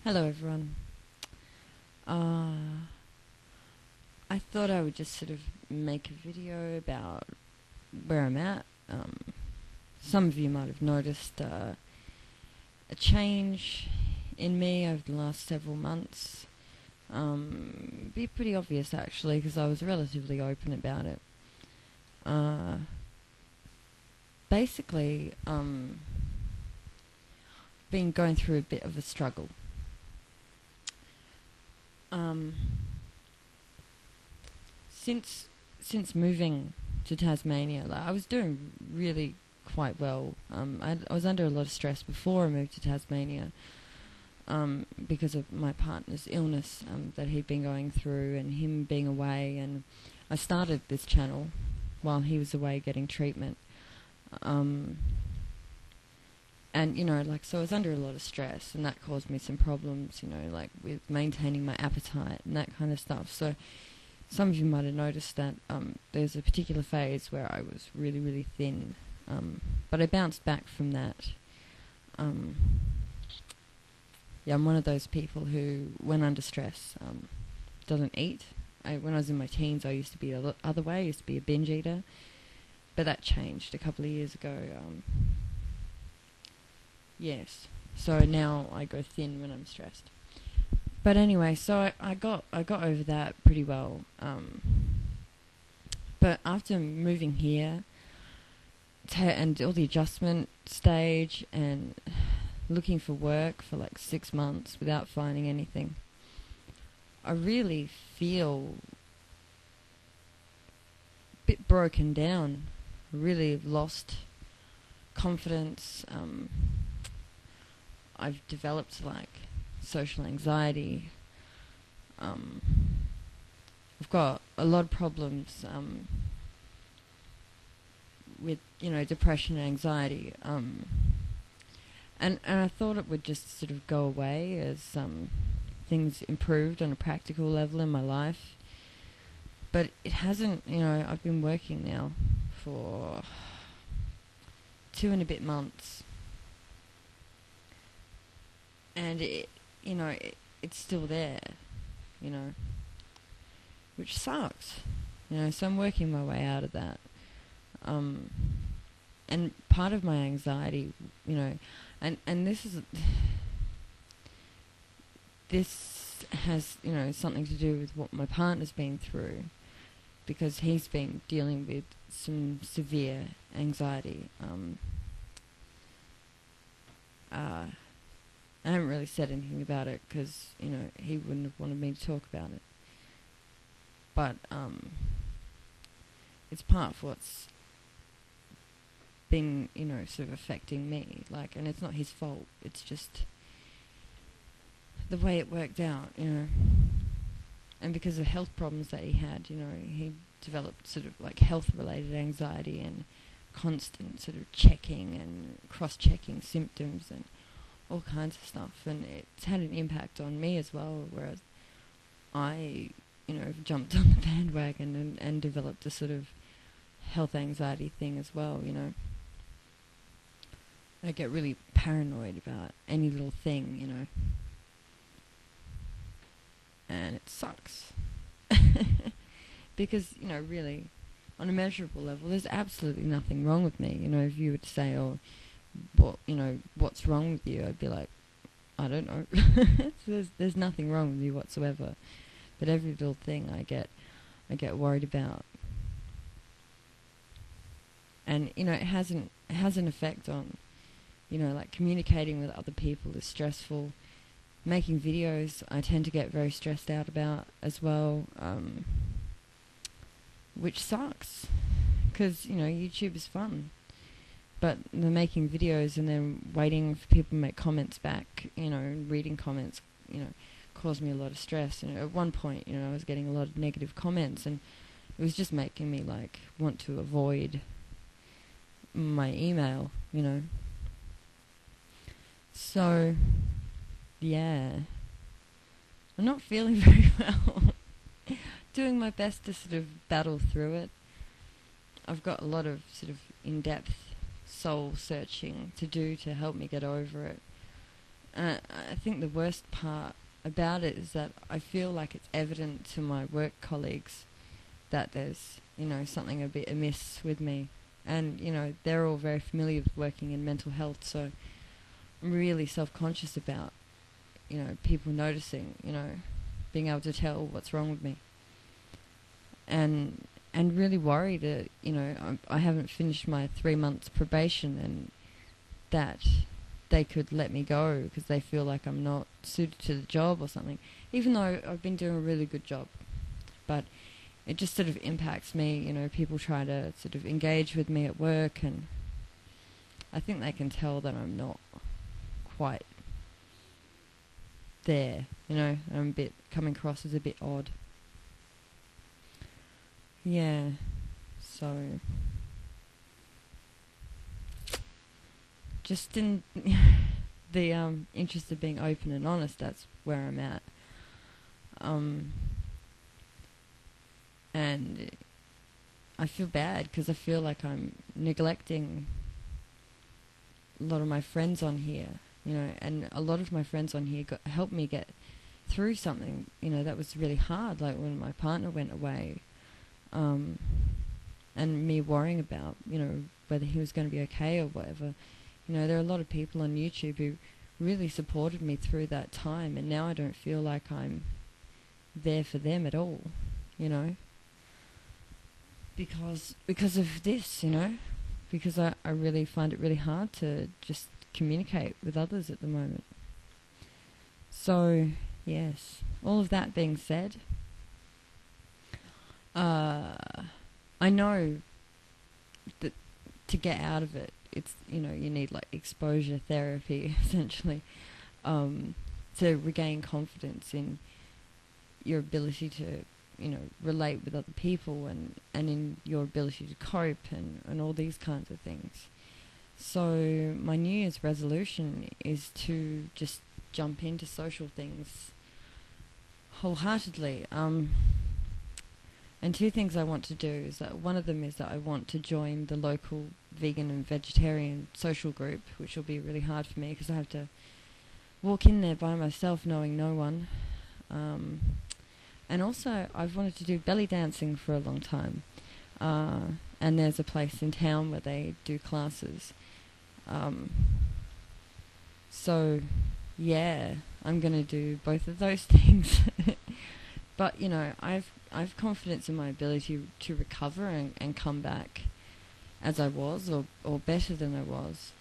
Hello everyone. I thought I would just sort of make a video about where I'm at. Some of you might have noticed a change in me over the last several months. Be pretty obvious actually, because I was relatively open about it. Basically, been going through a bit of a struggle. Since moving to Tasmania, like, I was doing really quite well. I was under a lot of stress before I moved to Tasmania, because of my partner's illness that he'd been going through and him being away. And I started this channel while he was away getting treatment. And, so I was under a lot of stress, and that caused me some problems, like with maintaining my appetite and that kind of stuff. So some of you might have noticed that there's a particular phase where I was really, really thin, but I bounced back from that. I'm one of those people who, when under stress, doesn't eat. When I was in my teens, I used to be the other way. I used to be a binge eater, but that changed a couple of years ago. Yes, so now I go thin when I'm stressed. But anyway, so I got over that pretty well. But after moving here, and all the adjustment stage, and looking for work for like 6 months without finding anything, I really feel a bit broken down. I really lost confidence. I've developed like social anxiety. I've got a lot of problems with depression and anxiety, and I thought it would just sort of go away as things improved on a practical level in my life, but it hasn't. I've been working now for 2 and a bit months, and it's still there, which sucks. So I'm working my way out of that. And part of my anxiety, and this has, something to do with what my partner's been through, because he's been dealing with some severe anxiety. I haven't really said anything about it because, he wouldn't have wanted me to talk about it. But it's part of what's been, sort of affecting me. And it's not his fault. It's just the way it worked out, And because of health problems that he had, he developed sort of like health-related anxiety and constant sort of checking and cross-checking symptoms and all kinds of stuff, and it's had an impact on me as well, whereas I, jumped on the bandwagon and developed a sort of health anxiety thing as well, I get really paranoid about any little thing, and it sucks. Because, really, on a measurable level, there's absolutely nothing wrong with me. If you were to say, oh, what's wrong with you? I'd be like, I don't know. There's nothing wrong with you whatsoever. But every little thing I get worried about. And, it has an effect on, like communicating with other people is stressful. Making videos, I tend to get very stressed out about as well, which sucks. Because, YouTube is fun. But the making videos and then waiting for people to make comments back, reading comments, caused me a lot of stress. At one point, I was getting a lot of negative comments, and it was just making me want to avoid my email, So, yeah, I'm not feeling very well. Doing my best to sort of battle through it. I've got a lot of sort of in-depth soul searching to do to help me get over it, I think the worst part about it is that I feel like it's evident to my work colleagues that there's, something a bit amiss with me. And, they're all very familiar with working in mental health, so I'm really self-conscious about, people noticing, being able to tell what's wrong with me. And really worried that, I haven't finished my 3 months probation and that they could let me go because they feel like I'm not suited to the job or something, even though I've been doing a really good job. But it just sort of impacts me, people try to sort of engage with me at work, and I think they can tell that I'm not quite there, I'm a bit coming across as a bit odd. Yeah, so just in the interest of being open and honest, that's where I'm at. And I feel bad because I feel like I'm neglecting a lot of my friends on here, and a lot of my friends on here helped me get through something, that was really hard, like when my partner went away, and me worrying about, whether he was going to be okay or whatever. There are a lot of people on YouTube who really supported me through that time, and now I don't feel like I'm there for them at all, because of this, because I really find it really hard to just communicate with others at the moment. So, yes, all of that being said, I know that to get out of it, it's, you need like exposure therapy, essentially, to regain confidence in your ability to, relate with other people and in your ability to cope and all these kinds of things. So my New Year's resolution is to just jump into social things wholeheartedly. And 2 things I want to do is that one of them is that I want to join the local vegan and vegetarian social group, which will be really hard for me because I have to walk in there by myself knowing no one. And also I've wanted to do belly dancing for a long time. And there's a place in town where they do classes. So, yeah, I'm going to do both of those things. But, I've confidence in my ability to recover and come back as I was, or better than I was.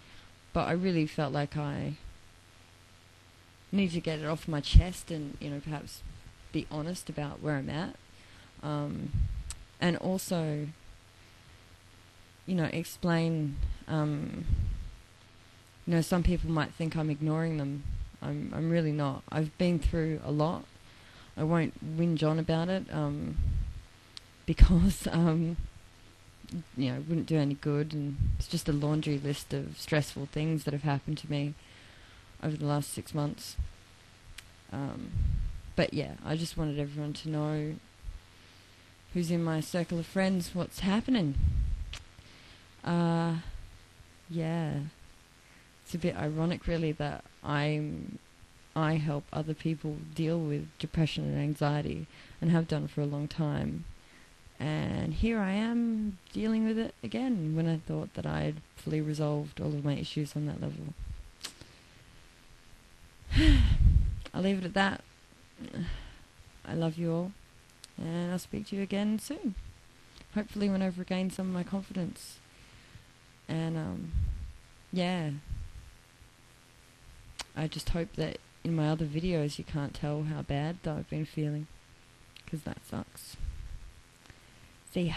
But I really felt like I need to get it off my chest and, perhaps be honest about where I'm at. And also, explain, some people might think I'm ignoring them. I'm really not. I've been through a lot. I won't whinge on about it, because, it wouldn't do any good, and it's just a laundry list of stressful things that have happened to me over the last 6 months. But yeah, I just wanted everyone to know, who's in my circle of friends, what's happening. Yeah. It's a bit ironic, really, that I help other people deal with depression and anxiety, and have done for a long time. And here I am dealing with it again when I thought that I had fully resolved all of my issues on that level. I'll leave it at that. I love you all, and I'll speak to you again soon. Hopefully when I've regained some of my confidence. And, yeah. I just hope that in my other videos you can't tell how bad I've been feeling, because that sucks. See ya.